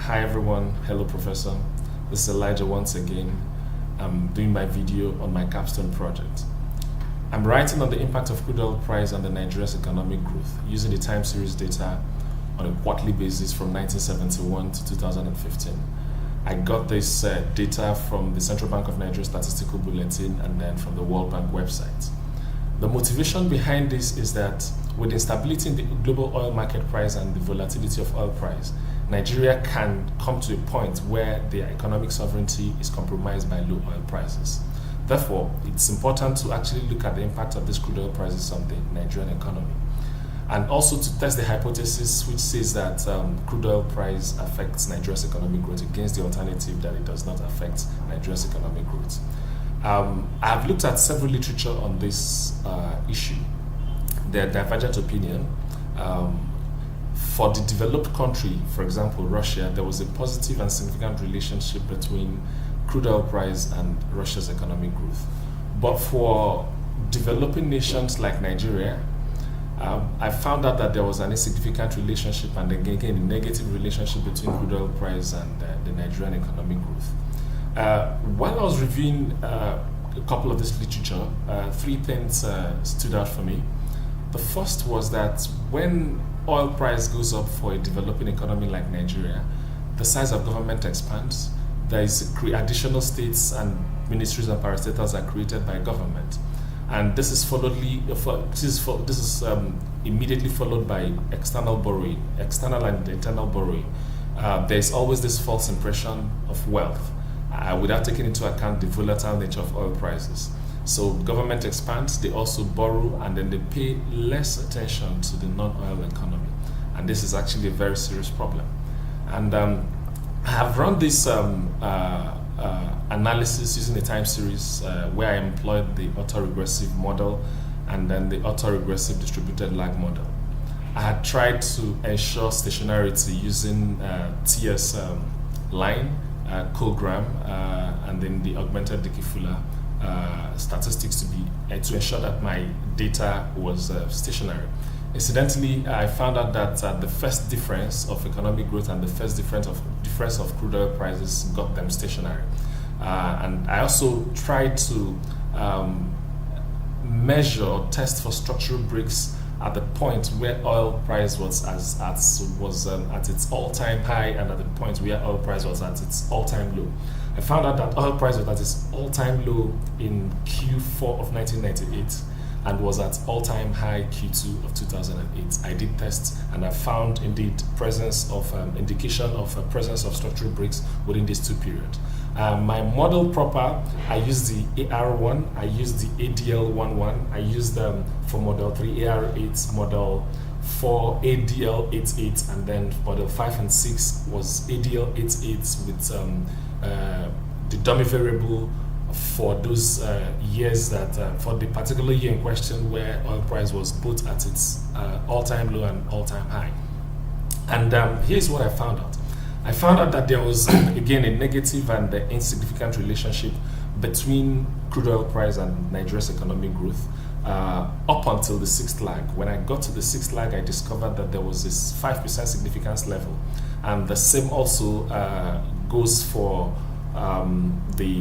Hi everyone, hello Professor. This is Elijah once again. I'm doing my video on my capstone project. I'm writing on the impact of crude oil price on the Nigeria's economic growth using the time series data on a quarterly basis from 1971 to 2015. I got this data from the Central Bank of Nigeria Statistical Bulletin and then from the World Bank website. The motivation behind this is that with instability in the global oil market price and the volatility of oil price, Nigeria can come to a point where their economic sovereignty is compromised by low oil prices. Therefore, it's important to actually look at the impact of these crude oil prices on the Nigerian economy. And also to test the hypothesis which says that crude oil price affects Nigeria's economic growth against the alternative that it does not affect Nigeria's economic growth. I've looked at several literature on this issue. There are divergent opinion. For the developed country, for example, Russia, there was a positive and significant relationship between crude oil price and Russia's economic growth. But for developing nations like Nigeria, I found out that there was an insignificant relationship and again a negative relationship between crude oil price and the Nigerian economic growth. While I was reviewing a couple of this literature, three things stood out for me. The first was that when oil price goes up for a developing economy like Nigeria, the size of government expands. There is additional states and ministries and parastatals are created by government, and this is immediately followed by external borrowing, external and internal borrowing. There is always this false impression of wealth without taking into account the volatile nature of oil prices. So government expands, they also borrow, and then they pay less attention to the non-oil economy. And this is actually a very serious problem. And I have run this analysis using a time series where I employed the autoregressive model and then the autoregressive distributed lag model. I had tried to ensure stationarity using TS line, Colgram, and then the augmented Dickey-Fuller statistics to ensure that my data was stationary. Incidentally, I found out that the first difference of economic growth and the first difference of crude oil prices got them stationary. And I also tried to measure or test for structural breaks at the point where oil price was at its all-time high and at the point where oil price was at its all-time low. I found out that oil price was at its all-time low in Q4 of 1998 and was at all-time high Q2 of 2008. I did tests and I found indeed presence of indication of presence of structural breaks within these two periods. My model proper, I used the AR1, I used the ADL11, I used for model 3 AR8, model 4 ADL88, and then model 5 and 6 was ADL88 with the dummy variable for those years that for the particular year in question where oil price was both at its all-time low and all-time high. And here's what I found out. I found out that there was again a negative and insignificant relationship between crude oil price and Nigeria's economic growth up until the sixth lag. When I got to the sixth lag, I discovered that there was this 5% significance level, and the same also goes for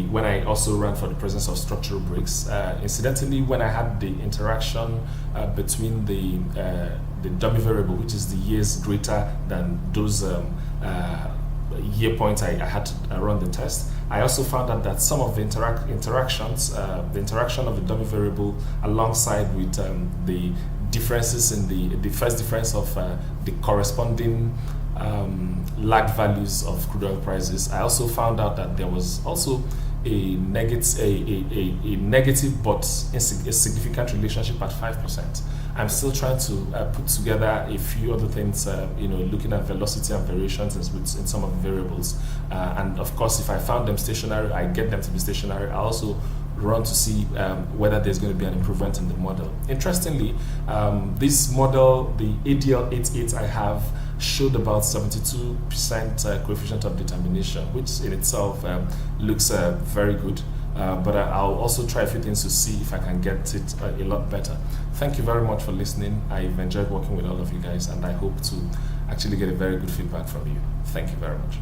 when I also ran for the presence of structural breaks. Incidentally, when I had the interaction between the dummy variable, which is the years greater than those year points I had to run the test, I also found out that some of the interactions, the interaction of the dummy variable alongside with the differences in the first difference of the corresponding lag values of crude oil prices, I also found out that there was also a negative but a significant relationship at 5%. I'm still trying to put together a few other things, looking at velocity and variations in some of the variables. And of course, if I found them stationary, I get them to be stationary. I also run to see whether there's going to be an improvement in the model. Interestingly, this model, the ADL88 I have, showed about 72% coefficient of determination, which in itself looks very good. But I'll also try a few things to see if I can get it a lot better. Thank you very much for listening. I've enjoyed working with all of you guys, and I hope to actually get a very good feedback from you. Thank you very much.